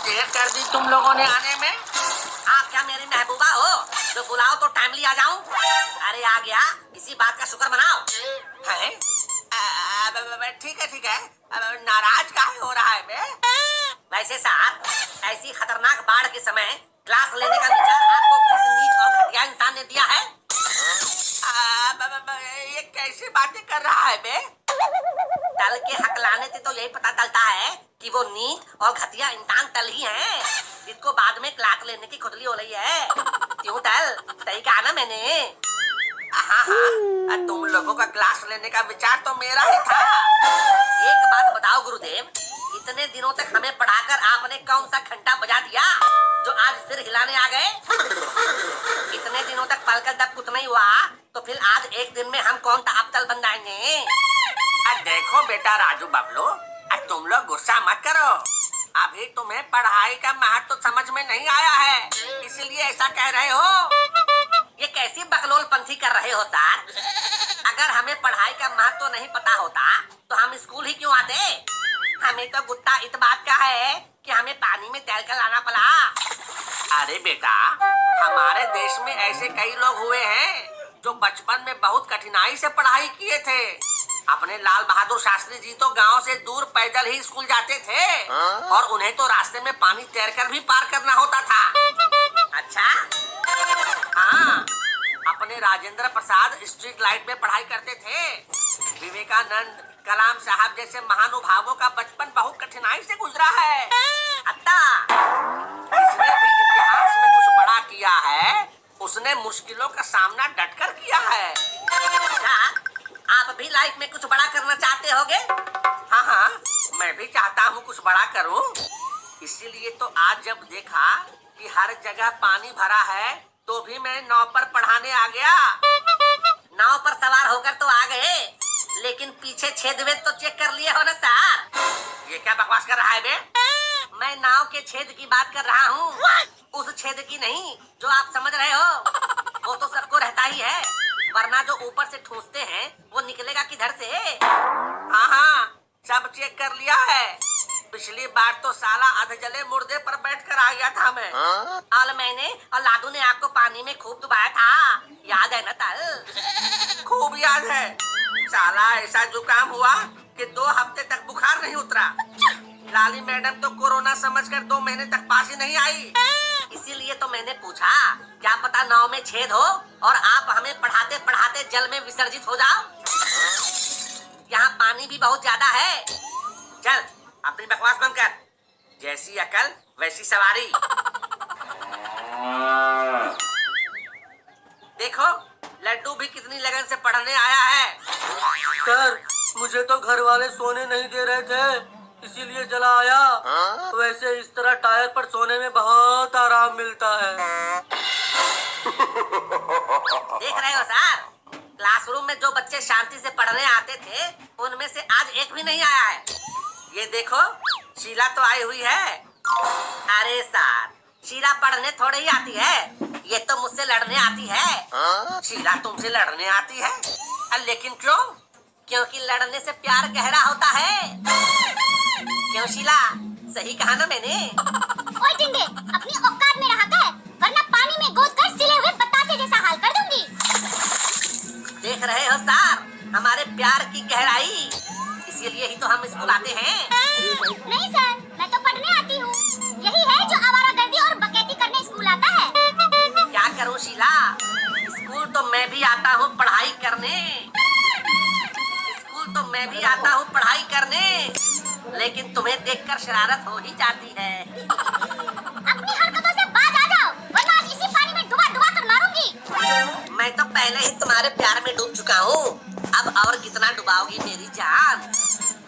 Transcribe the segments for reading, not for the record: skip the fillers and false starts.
देर कर दी तुम लोगों ने आने में। आप क्या मेरी महबूबा हो जो बुलाओ तो टाइमली आ जाऊं? अरे आ गया, इसी बात का शुक्र मनाओ। है? ठीक है ठीक है। नाराज काहे हो रहा है बे? वैसे साहब, ऐसी खतरनाक बाढ़ के समय क्लास लेने का विचार आपको किस नीच और घटिया इंसान ने दिया है? ये कैसी बातें कर रहा है बे? तल के हकलाने से तो यही पता चलता है कि वो नीच और घटिया इंसान तल ही है, जिसको बाद में क्लास लेने की खुदली हो रही है। क्यों तल, सही कहा ना मैंने? हाँ हाँ, तुम लोगों का क्लास लेने का विचार तो मेरा ही था। एक बात बताओ गुरुदेव, इतने दिनों तक हमें पढ़ाकर आपने कौन सा घंटा बजा दिया जो आज सिर हिलाने आ गए? इतने दिनों तक पलकर जब कुछ नहीं हुआ तो फिर आज एक दिन में हम कौन सा अबतल बन जाएंगे? देखो बेटा राजू बबलू, तुम लोग गुस्सा मत करो। अभी तुम्हें पढ़ाई का महत्व तो समझ में नहीं आया है, इसलिए ऐसा कह रहे हो। ये कैसी बकलोल पंथी कर रहे हो सर? अगर हमें पढ़ाई का महत्व तो नहीं पता होता तो हम स्कूल ही क्यों आते? हमें तो गुत्ता इस बात का है कि हमें पानी में तैर कर लाना पड़ा। अरे बेटा, हमारे देश में ऐसे कई लोग हुए हैं जो बचपन में बहुत कठिनाई से पढ़ाई किए थे। अपने लाल बहादुर शास्त्री जी तो गांव से दूर पैदल ही स्कूल जाते थे और उन्हें तो रास्ते में पानी तैरकर भी पार करना होता था। अच्छा? हाँ, अपने राजेंद्र प्रसाद स्ट्रीट लाइट में पढ़ाई करते थे। विवेकानंद, कलाम साहब जैसे महानुभावों का बचपन बहुत कठिनाई से गुजरा है। अत्ता, इसने भी इतिहास में कुछ बड़ा किया है। उसने मुश्किलों का सामना डटकर किया है। क्या आप भी लाइफ में कुछ बड़ा करना चाहते होगे? हाँ हाँ, मैं भी चाहता हूँ कुछ बड़ा करूँ। इसीलिए तो आज जब देखा कि हर जगह पानी भरा है तो भी मैं नाव पर पढ़ाने आ गया। नाव पर सवार होकर तो आ गए, लेकिन पीछे छेद वेद तो चेक कर लिए हो ना सर? ये क्या बकवास कर रहा है बे? मैं नाव के छेद की बात कर रहा हूँ, उस छेद की नहीं जो आप समझ रहे हो। वो तो सबको रहता ही है, वरना जो ऊपर से ठूसते हैं वो निकलेगा किधर से? हाँ हाँ, सब चेक कर लिया है। पिछली बार तो साला अधजले मुर्दे पर बैठकर आ गया था मैं। और मैंने और लाडू ने आपको पानी में खूब डुबाया था, याद है ना तल? खूब याद है। साला ऐसा जुकाम हुआ कि 2 हफ्ते तक बुखार नहीं उतरा। लाली मैडम तो कोरोना समझकर 2 महीने तक पास ही नहीं आई। इसीलिए तो मैंने पूछा, क्या पता नाव में छेद हो और आप हमें पढ़ाते पढ़ाते जल में विसर्जित हो जाओ। यहाँ पानी भी बहुत ज्यादा है। चल अपनी बकवास बंद कर, जैसी अकल वैसी सवारी। देखो लड्डू भी कितनी लगन से पढ़ने आया है। सर, मुझे तो घर वाले सोने नहीं दे रहे थे, इसीलिए चला आया। वैसे इस तरह टायर पर सोने में बहुत आराम मिलता है। देख रहे हो सर, क्लासरूम में जो बच्चे शांति से पढ़ने आते थे उनमें से आज एक भी नहीं आया है। ये देखो शीला तो आई हुई है। अरे सर, शीला पढ़ने थोड़ी ही आती है, ये तो मुझसे लड़ने आती है। शीला तुमसे लड़ने आती है? लेकिन क्यों? क्योंकि लड़ने से प्यार गहरा होता है। क्यों शीला, सही कहा ना मैंने? ओए टिंडे, अपनी औकात में रहा कर, वरना पानी में गोद कर सिले हुए पत्तासे जैसा हाल कर दूंगी। देख रहे हो सर, हमारे प्यार की गहराई, इसीलिए ही तो हम स्कूल आते हैं। नहीं सर, मैं तो पढ़ने आती हूँ। यही है जो आवारागर्दी और बकैती करने स्कूल आता है। क्या करूँ शीला, स्कूल तो मैं भी आता हूँ पढ़ाई करने। स्कूल तो मैं भी आता हूँ पढ़ाई करने, लेकिन तुम्हें देखकर शरारत हो ही जाती है। अपनी हरकतों से बाज आ जाओ, वरना आज इसी पानी में डुबा डुबा कर मारूंगी। मैं तो पहले ही तुम्हारे प्यार में डूब चुका हूँ, अब और कितना डुबाओगी मेरी जान?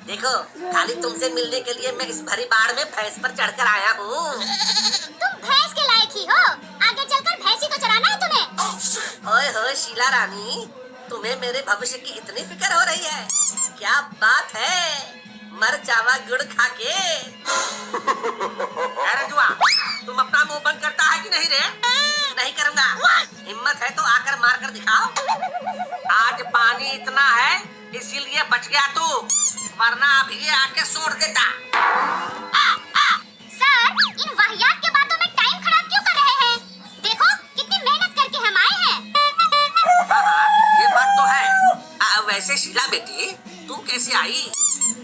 देखो, खाली तुमसे मिलने के लिए मैं इस भरी बाढ़ में भैंस पर चढ़कर आया हूँ। तुम भैंस के लायक ही हो, आगे चलकर भैंस ही तो चराना है तुम्हें। ओए होए शीला रानी, तुम्हें मेरे भविष्य की इतनी फिक्र हो रही है? क्या बात है, मर जावा गुड़ खा के। अरे जुआ, तुम अपना मुंह बंद करता है कि नहीं रे? नहीं करूँगा। हिम्मत है तो आकर मार कर दिखाओ। आज पानी इतना है इसीलिए बच गया तू, वरना अभी आके सोड़ देता। सर, इन वैसे शीला बेटी, तू कैसे आई?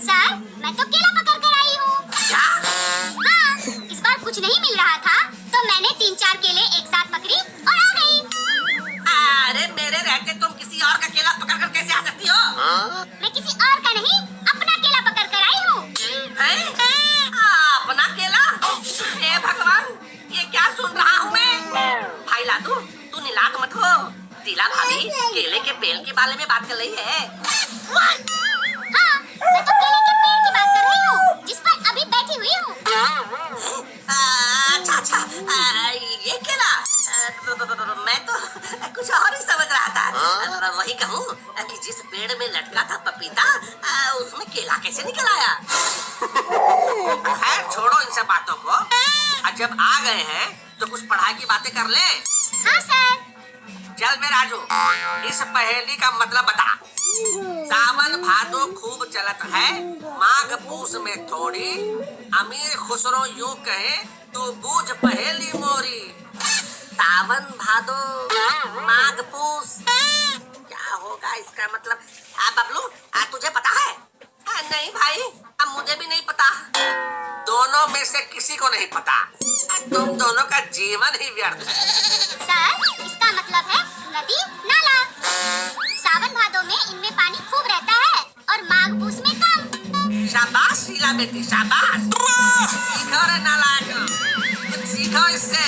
सर, मैं तो केला पकड़ कर आई हूँ। क्या? हाँ, इस बार कुछ नहीं मिल रहा था तो मैंने 3-4 केले एक साथ पकड़ी और आ गई। अरे मेरे रहते तुम किसी और का केला पकड़ कर कैसे आ सकती हो? मैं किसी और का नहीं, अपना केला पकड़ कर आई हूँ। अपना केला? हे भगवान, ये क्या सुन रहा हूँ मैं? भाई लादू, तू निलात मत हो। टीला भाभी केले के पेड़ के बारे में बात कर रही है। हाँ, मैं तो केले के पेड़ की बात कर रही हूँ, जिस पर अभी बैठी हुई हूँ। अच्छा, ये केला? मैं तो कुछ और ही समझ रहा था। वही कहूँ कि जिस पेड़ में लटका था पपीता, उसमें केला कैसे निकल आया? खैर छोड़ो इन सब बातों को। जब आ गए हैं तो कुछ पढ़ाई की बातें कर ले। हाँ सर। चल बे राजू, इस पहेली का मतलब बता। सावन भादो खूब चलत है, माघ पूस में थोड़ी, अमीर खुसरो यूं कहे तो बूझ पहेली मोरी। सावन भादो माघ पूस, क्या होगा इसका मतलब? बबलू, तुझे पता है? नहीं भाई, अब मुझे भी नहीं पता। दोनों में से किसी को नहीं पता। तुम दोनों का जीवन ही व्यर्थ है। सर, इसका मतलब है नदी नाला। सावन भादो में इनमें पानी खूब रहता है और माघ पूस में कम। शाबाश शीला बेटी, शाबाश। सीखो रे नालायक, कुछ सीखो इससे।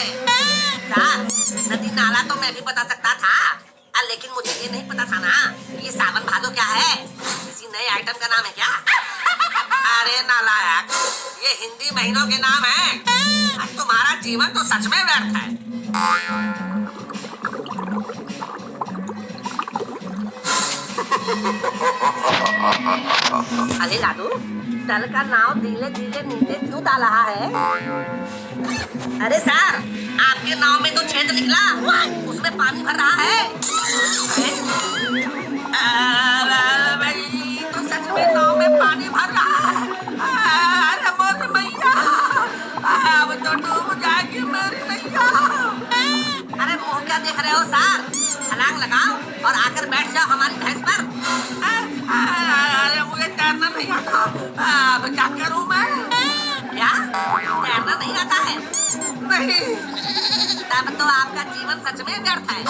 नदी नाला तो मैं भी बता सकता था, लेकिन मुझे ये नहीं पता था ना ये सावन भादो क्या है। किसी नए आइटम का नाम है क्या? अरे नालायक, ये हिंदी महीनों के नाम है। तुम्हारा जीवन तो सच में व्यर्थ है। अरे लाडू, दल का नाव धीरे धीरे नीचे क्यों डाल रहा है? अरे सर, आपके नाव में तो छेद निकला, उसमें पानी भर रहा है। भाई, तो सच में नाव में पानी भर रहा है। अरे मोर मैया, अब तो डूब जाएगी मेरी नैया। अरे मुंह क्या देख रहे हो सर? छलांग लगाओ और आकर बैठ जाओ हमारी भैंस पर। अरे मुझे तैरना नहीं आता, अब क्या करूं मैं? क्या तैरना नहीं आता है? नहीं, तब तो आपका जीवन सच में व्यर्थ है।